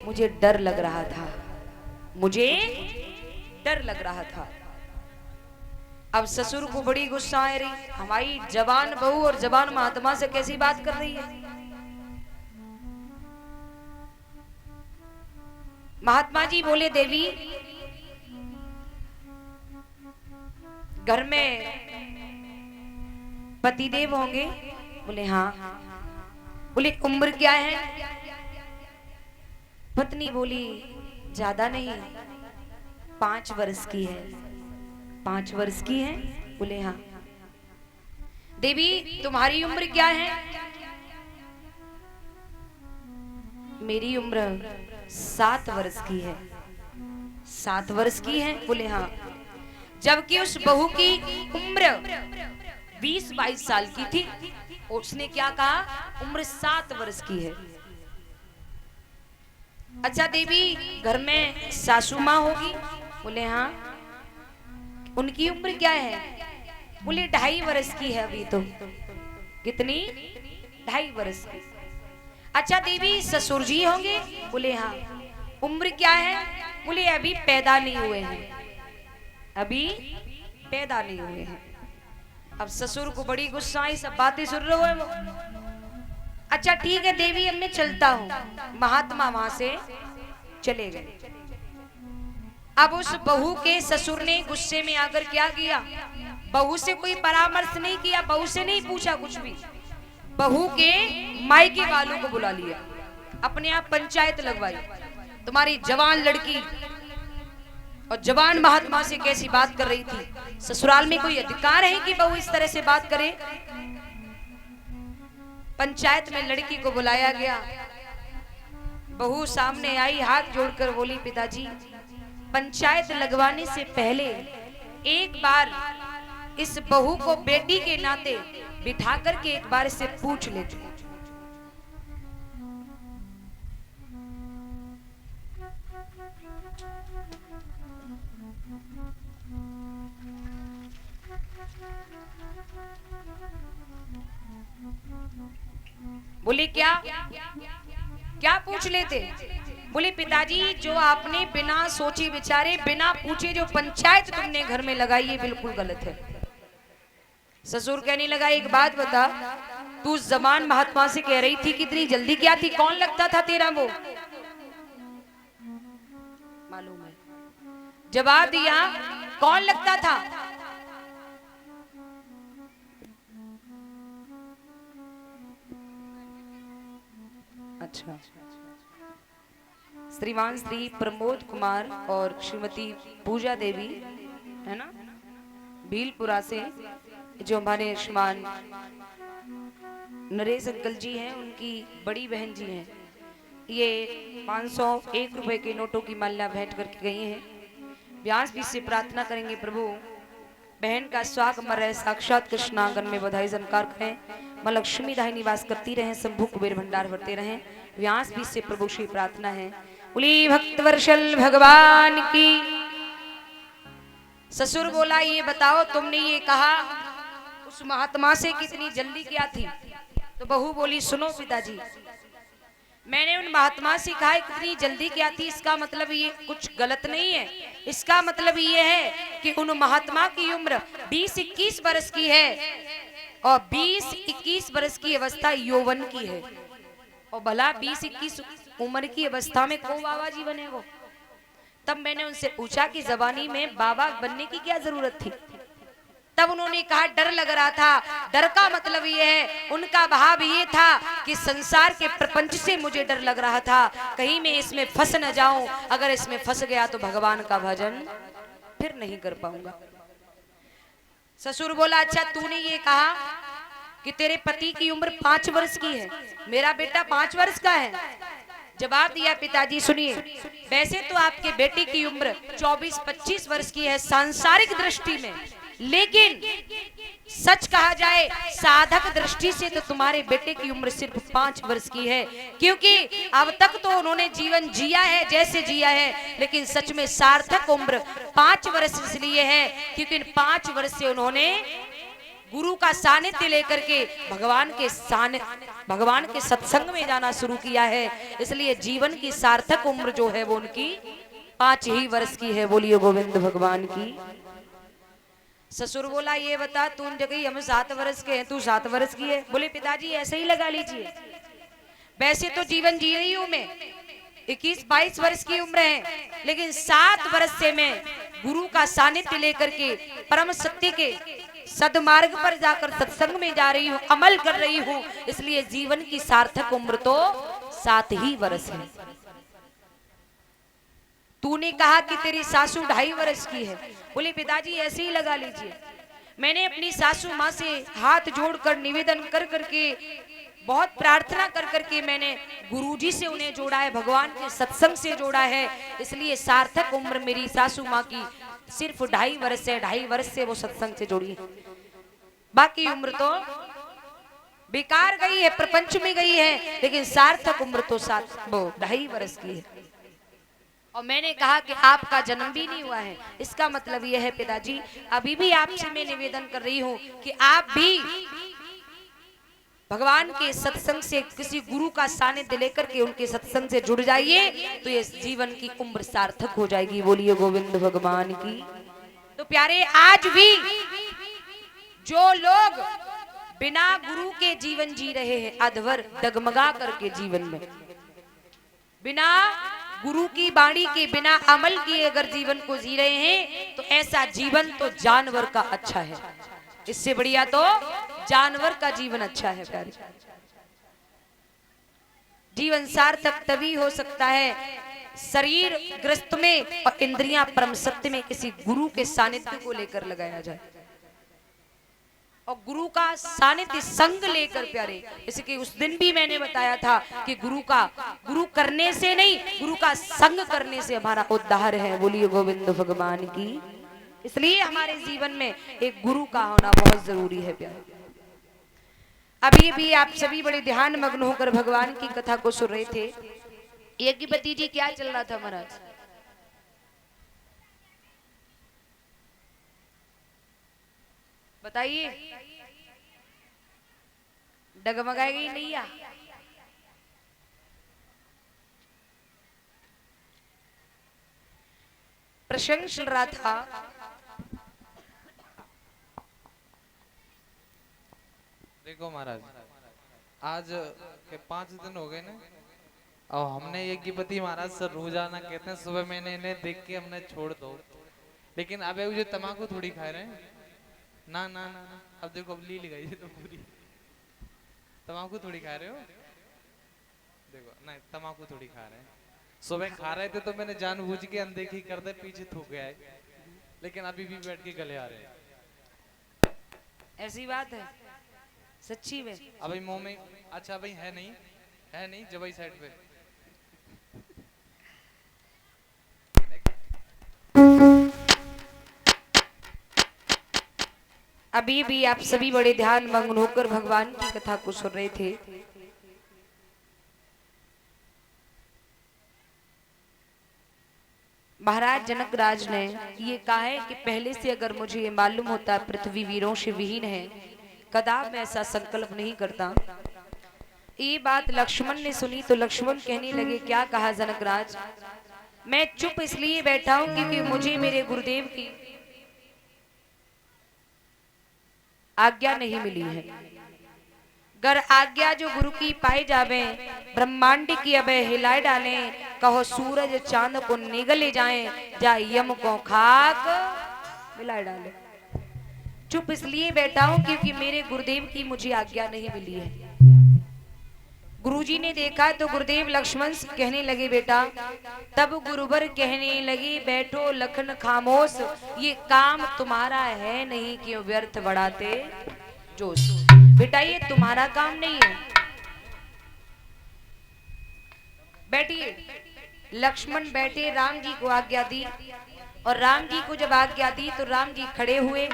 मुझे डर लग रहा था, मुझे डर लग रहा था। अब ससुर को बड़ी गुस्सा आ रही, हमारी जवान बहू और जवान महात्मा से कैसी बात कर रही है। महात्मा जी बोले, देवी घर में पतिदेव होंगे? बोले हाँ। बोले उम्र क्या है? पत्नी बोली ज्यादा नहीं, 5 वर्ष की है। 5 वर्ष की है? बोले हाँ। देवी तुम्हारी उम्र क्या है? मेरी उम्र 7 वर्ष की है। 7 वर्ष की है? बोले हाँ। जबकि उस बहू की उम्र 20-22 साल की थी, उसने क्या कहा? उम्र 7 वर्ष की है। अच्छा देवी घर में सासू माँ होगी? बोले हाँ। उनकी उम्र क्या है? बोले 2.5 वर्ष की है अभी तो। कितनी? 2.5 वर्ष की। अच्छा देवी ससुर जी होंगे? बोले हाँ। उम्र क्या है? बोले अभी पैदा नहीं हुए हैं, अभी पैदा नहीं हुए हैं। अब ससुर को बड़ी गुस्सा आई, सब बातें सुन रहे हो वो। अच्छा ठीक है देवी अब मैं चलता हूँ। महात्मा वहां से चले गए। अब उस बहू के ससुर ने गुस्से में आकर क्या किया? बहू से कोई परामर्श नहीं किया, बहू से नहीं पूछा कुछ भी। बहू के मायके वालों को बुला लिया, अपने आप पंचायत लगवाई। तुम्हारी जवान लड़की और जवान महात्मा से कैसी बात कर रही थी? ससुराल में कोई अधिकार है कि बहू इस तरह से बात करे? पंचायत में लड़की को बुलाया गया। बहू सामने आई, हाथ जोड़कर बोली, पिताजी पंचायत लगवाने से पहले एक बार इस बहू को बेटी के नाते बिठा करके एक बार इससे पूछ लेते। बोले क्या क्या पूछ लेते? बोले पिताजी जो आपने बिना सोचे विचारे बिना पूछे जो पंचायत तुमने घर में लगाई है बिल्कुल गलत है। ससुर कहने लगा, एक बात बता, तू जबान महात्मा से कह रही थी कितनी जल्दी क्या थी? कौन लगता था तेरा वो? मालूम है? जवाब दिया, कौन लगता था? अच्छा, श्रीमान श्री प्रमोद कुमार और श्रीमती पूजा देवी है ना, भीलपुरा से, जो हमारे श्रीमान नरेश अंकल जी हैं, उनकी बड़ी बहन जी हैं। ये 501 रुपए के नोटों की माल्या भेंट करके गई हैं। व्यास भी से प्रार्थना करेंगे, प्रभु बहन का स्वाग मर रहे, साक्षात कृष्णांगन में बधाई जनकार करें, मां लक्ष्मी राही निवास करती रहें, शंभु कुबेर भंडार भरते रहें। व्यास भी से प्रभु श्री प्रार्थना है। बोली भक्त वर्षल भगवान की। ससुर बोला, ये बताओ तुमने ये कहा उस महात्मा से कितनी जल्दी क्या थी? तो बहू बोली, सुनो पिताजी, मैंने उन महात्मा से कहा कितनी जल्दी क्या थी, इसका मतलब ये कुछ गलत नहीं है। इसका मतलब ये है कि उन महात्मा की उम्र 20-21 वर्ष की है और 20-21 वर्ष की अवस्था यौवन की है। और भला 20-21 उम्र की अवस्था में को बाबा जी बने वो? तब मैंने उनसे पूछा कि जवानी में बाबा बनने की क्या जरूरत थी? तब उन्होंने कहा डर लग रहा था। डर का मतलब ये है, उनका भाव ये था कि संसार के प्रपंच से मुझे डर लग रहा था, कहीं मैं इसमें फंस न जाऊं। अगर इसमें फंस गया तो भगवान का भजन फिर नहीं कर पाऊंगा। ससुर बोला, अच्छा तूने ये कहा कि तेरे पति की उम्र 5 वर्ष की है, मेरा बेटा 5 वर्ष का है। जवाब दिया, पिताजी सुनिए, वैसे तो आपके बेटे की उम्र 24-25 वर्ष की है सांसारिक दृष्टि में, लेकिन सच कहा जाए साधक दृष्टि से तो तुम्हारे बेटे की उम्र सिर्फ 5 वर्ष की है। क्योंकि अब तक तो उन्होंने जीवन जिया है जैसे जिया है, लेकिन सच में सार्थक उम्र 5 वर्ष इसलिए है क्योंकि इन 5 वर्ष से उन्होंने गुरु का सानिध्य लेकर के भगवान के भगवान के सत्संग में जाना शुरू किया है, इसलिए जीवन की सार्थक उम्र जो है वो उनकी 5 ही वर्ष की है। बोलिए गोविंद भगवान की। ससुर बोला ये बता तू जगह हम 7 वर्ष के हैं, तू 7 वर्ष की है। बोले पिताजी ऐसे ही लगा लीजिए, वैसे तो जीवन जी रही हूं मैं, 21-22 वर्ष की उम्र है, लेकिन 7 वर्ष से मैं गुरु का सानिध्य लेकर के परम सत्य के सदमार्ग पर जाकर सत्संग में जा रही हूँ, अमल कर रही हूँ, इसलिए जीवन की सार्थक उम्र तो 7 ही वर्ष है। तूने कहा कि तेरी सासू 2.5 वर्ष की है। बोले पिताजी ऐसे ही लगा लीजिए, मैंने अपनी सासू माँ से हाथ जोड़कर निवेदन कर करके बहुत प्रार्थना कर करके मैंने गुरुजी से उन्हें जोड़ा है, भगवान के सत्संग से जोड़ा है, इसलिए सार्थक उम्र मेरी सासू माँ की सिर्फ 2.5 वर्ष है। 2.5 वर्ष से वो सत्संग से जुड़ी है, बाकी उम्र तो बेकार गई है, प्रपंच में गई है, लेकिन सार्थक उम्र तो 2.5 वर्ष की है। और मैंने कहा कि आपका जन्म भी नहीं हुआ है, इसका मतलब यह है पिताजी अभी भी आपसे मैं निवेदन कर रही हूं कि आप भी भगवान के सत्संग से किसी गुरु का सानिध्य लेकर के उनके सत्संग से जुड़ जाइए, तो ये जीवन की उम्र सार्थक हो जाएगी। बोलिए गोविंद भगवान की। तो प्यारे, आज भी जो लोग बिना गुरु के जीवन जी रहे हैं, अधवर डगमगा करके जीवन में बिना गुरु की बाणी के, बिना अमल किए अगर जीवन को जी रहे हैं, तो ऐसा जीवन तो जानवर का अच्छा है, इससे बढ़िया तो जानवर का जीवन अच्छा है। प्यारे, जीवन सार्थक तभी हो सकता है शरीर ग्रस्त में और इंद्रियां परम सत्य में किसी गुरु के सानिध्य को लेकर लगाया जाए, और गुरु का सानिध्य संग लेकर। प्यारे, इसके उस दिन भी मैंने बताया था कि गुरु करने से नहीं, गुरु का संग करने से हमारा उद्धार है। बोलिए गोविंद भगवान की। इसलिए हमारे जीवन में एक गुरु का होना बहुत जरूरी है। प्यारे, अभी भी आप सभी बड़े ध्यान मग्न होकर भगवान की कथा को सुन रहे थे। यज्ञपति जी क्या चल रहा था महाराज? बताइए, डगमगाएगी नैया? प्रसंग चल रहा था। देखो महाराज, आज के 5 दिन हो गए ना, और हमने यज्ञपति महाराज सर रोजाना कहते हैं सुबह मैंने इन्हें देख के हमने छोड़ दो, लेकिन अब मुझे तम्बाकू थोड़ी खा रहे हैं ना ना ना ना। अब देखो, अब ली लगाई तो पूरी तम्बाकू थोड़ी खा रहे हो, देखो नहीं तम्बाकू थोड़ी खा रहे हैं। सुबह खा रहे थे तो मैंने जानबूझ के अनदेखी कर दे, पीछे थूक गया है, लेकिन अभी भी बैठ के गले आ रहे हैं। ऐसी बात है सच्ची में? अभी मुंह में, अच्छा भाई है नहीं जब भाई साइड पे। अभी भी आप सभी बड़े ध्यान मग्न होकर भगवान की कथा को सुन रहे थे। महाराज जनक राज ने ये कहा है कि पहले से अगर मुझे ये मालूम होता पृथ्वी वीरों से विहीन है, कदापि मैं ऐसा संकल्प नहीं करता। ये बात लक्ष्मण ने सुनी तो लक्ष्मण कहने लगे, क्या कहा जनक राज? मैं चुप इसलिए बैठा हूं क्योंकि मुझे मेरे गुरुदेव की आज्ञा नहीं मिली है। अगर आज्ञा जो गुरु की पाई जावे, ब्रह्मांड की अब हिलाए डाले, कहो सूरज चांद को निगले जाए, जा यम को खाक मिलाए डाले। चुप इसलिए बैठा हूं क्योंकि मेरे गुरुदेव की मुझे आज्ञा नहीं मिली है। गुरुजी ने देखा तो गुरुदेव लक्ष्मण से कहने लगे, बेटा, तब गुरुवर कहने लगे, बैठो लखन खामोश, ये काम तुम्हारा है नहीं, क्यों व्यर्थ बढ़ाते जोश। बेटा, ये तुम्हारा काम नहीं है, बैठिए। लक्ष्मण बैठे, राम जी को आज्ञा दी, और राम जी को जब आज्ञा दी तो राम जी खड़े हुए,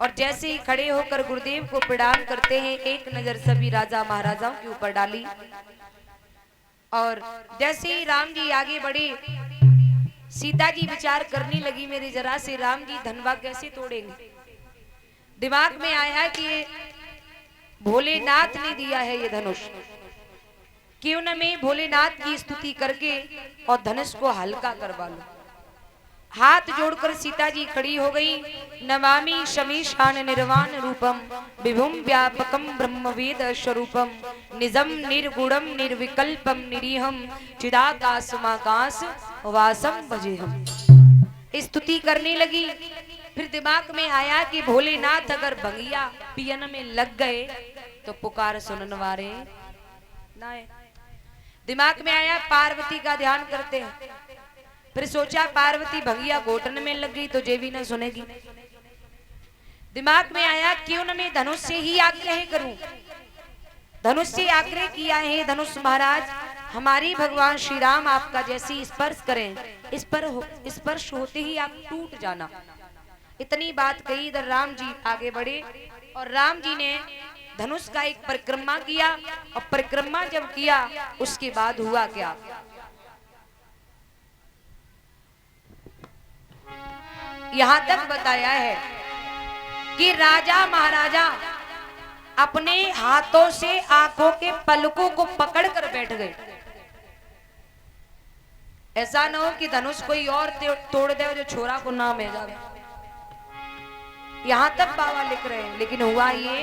और जैसे ही खड़े होकर गुरुदेव को प्रणाम करते हैं, एक नजर सभी राजा महाराजाओं के ऊपर डाली, और जैसे ही राम जी आगे बढ़े, सीता जी विचार करने लगी, मेरे जरा से राम जी धनवा कैसे तोड़ेंगे। दिमाग में आया कि भोलेनाथ ने दिया है ये धनुष। क्यों न मैं भोलेनाथ की स्तुति करके और धनुष को हल्का करवा लूं। हाथ जोड़कर सीता जी खड़ी हो गई। नमामि शमीशान निर्वाण रूपम विभुम व्यापकम ब्रह्मवेद स्वरूपम निजम निर्गुणम निर्विकल्पम निरीहम चिदाकाशमाकाश वासम भजेहम। स्तुति करने लगी। फिर दिमाग में आया कि भोलेनाथ अगर भंगिया पियन में लग गए तो पुकार सुनन वारे ना है। दिमाग में आया पार्वती का ध्यान करते हैं। फिर सोचा पार्वती भंगिया घोटन में लग गई तो जे भी ना सुनेगी। दिमाग में आया क्यों न मैं धनुष से ही आग्रह करूं। धनुष से आग्रह किया है धनुष महाराज हमारी भगवान श्री राम आपका जैसी स्पर्श करें, इस पर स्पर्श होते ही आप टूट जाना। इतनी बात कही। इधर राम जी आगे बढ़े और राम जी ने धनुष का एक परिक्रमा किया। और परिक्रमा जब किया उसके बाद हुआ क्या, यहां तक बताया है कि राजा महाराजा अपने हाथों से आंखों के पलकों को पकड़ कर बैठ गए। ऐसा न हो कि धनुष कोई और तोड़ दे जो छोरा को नाम है जावे। यहां तक बाबा लिख रहे हैं। लेकिन हुआ ये,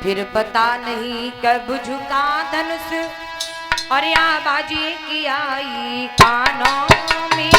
फिर पता नहीं कब झुका धनुष और या बाजी की आई कानों में।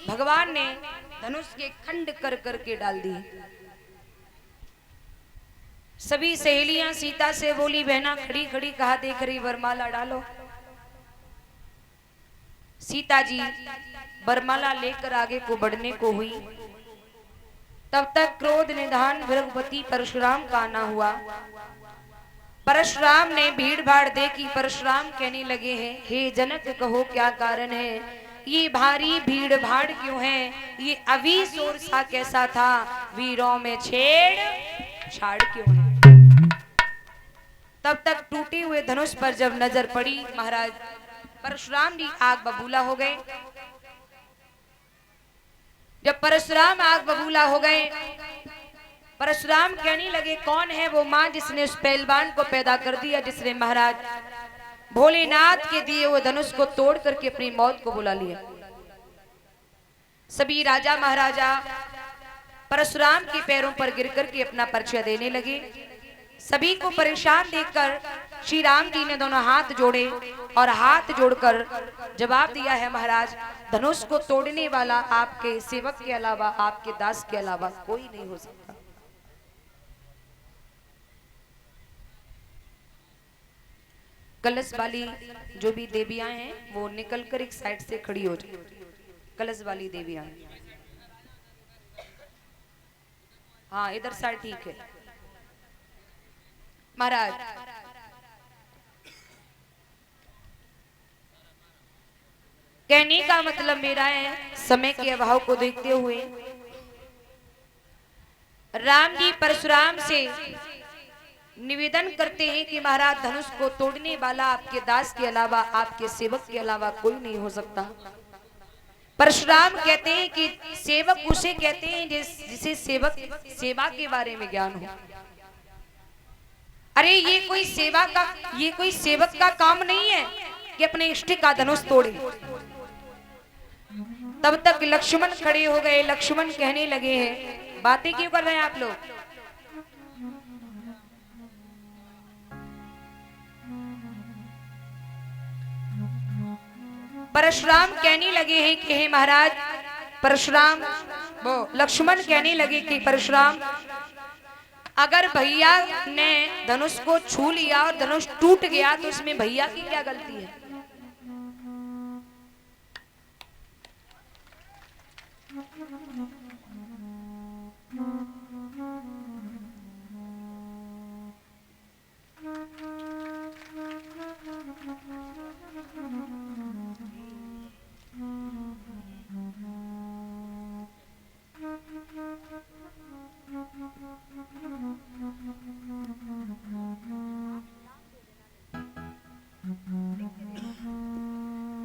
भगवान ने धनुष के खंड कर करके डाल दी। सभी सहेलियां सीता से बोली बहना खड़ी खड़ी कहा देख रही वरमाला डालो। सीता जी वरमाला लेकर आगे को बढ़ने को हुई। तब तक क्रोध निधान भृगुपति परशुराम का आना हुआ। परशुराम ने भीड़ भाड़ देखी। परशुराम कहने लगे हैं हे जनक कहो क्या कारण है, ये भारी भीड़ भाड़ क्यों है, ये अभी शोर सा कैसा था, वीरों में छेड़ छाड़ क्यों है। तब तक टूटे हुए धनुष पर जब नजर पड़ी महाराज परशुराम जी आग बबूला हो गए। जब परशुराम आग बबूला हो गए परशुराम कहने लगे कौन है वो मां जिसने उस पहलवान को पैदा कर दिया, जिसने महाराज भोलेनाथ के दिए हुए धनुष को तोड़ करके अपनी मौत को बुला लिया। सभी राजा महाराजा परशुराम के पैरों पर गिर करके अपना परिचय देने लगे। सभी को परेशान देखकर श्री राम जी ने दोनों हाथ जोड़े और हाथ जोड़कर जवाब दिया है महाराज धनुष को तोड़ने वाला आपके सेवक के अलावा, आपके दास के अलावा कोई नहीं हो सकता। कलश वाली जो भी देवियां हैं वो निकलकर एक साइड से खड़ी हो जाए। कलश वाली देवियां, हाँ इधर साइड ठीक है। महाराज कहने का मतलब मेरा है समय के अभाव को देखते हुए राम जी परशुराम से निवेदन करते हैं कि महाराज धनुष को तोड़ने वाला आपके दास के अलावा, आपके सेवक के अलावा कोई नहीं हो सकता। परशुराम कहते हैं कि सेवक उसे कहते हैं जिसे सेवक सेवा के बारे में ज्ञान हो। अरे ये कोई सेवक का काम नहीं है कि अपने इष्ट का धनुष तोड़े। तब तक लक्ष्मण खड़े हो गए। लक्ष्मण कहने लगे हैं बातें क्यों कर रहे हैं आप लोग। परशुराम कहने लगे हैं कि हे महाराज परशुराम वो लक्ष्मण कहने लगे कि परशुराम अगर भैया ने धनुष को छू लिया और धनुष टूट गया तो इसमें भैया की क्या गलती है?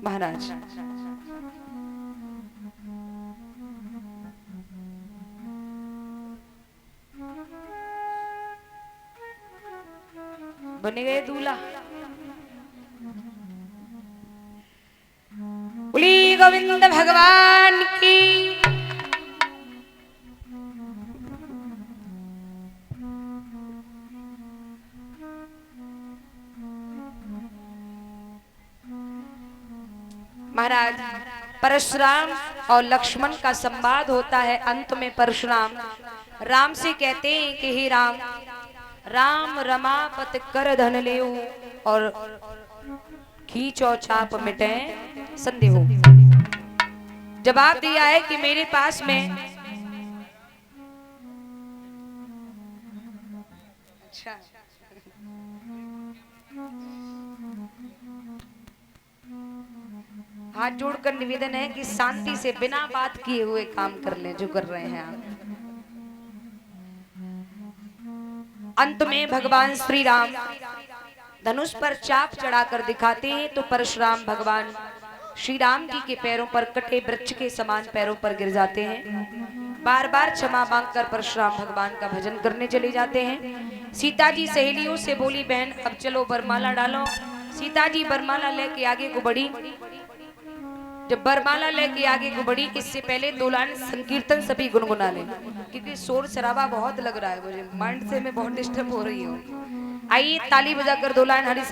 महाराज बने गए दूल्हा। बोली गोविंद भगवान की। महाराज परशुराम और लक्ष्मण का संवाद होता है। अंत में परशुराम राम से कहते हैं कि हे राम, राम रमापत कर धन लेऊ और खींचो चाप मिटे संदेह। जवाब दिया है कि मेरे पास में अच्छा हाथ जोड़कर निवेदन है कि शांति से बिना बात किए हुए काम कर लें जो कर रहे हैं आप। अंत में भगवान श्री राम धनुष पर चाप चढ़ाकर दिखाते हैं तो परशुराम भगवान श्री राम जी के पैरों पर कटे वृक्ष के समान पैरों पर गिर जाते हैं। बार बार क्षमा मांगकर परशुराम भगवान का भजन करने चले जाते हैं। सीता जी सहेलियों से बोली, बहन अब चलो बरमाला डालो। सीता जी बरमाला लेके आगे को बढ़ी। जब बरमाला लेके आगे को बढ़ी, इससे पहले दो लाइन संकीर्तन सभी गुनगुना लें क्योंकि शोर शराबा बहुत लग रहा है, मुझे माइंड से मैं बहुत डिस्टर्ब हो रही हूँ। आइए ताली बजाकर दो लाइन हरि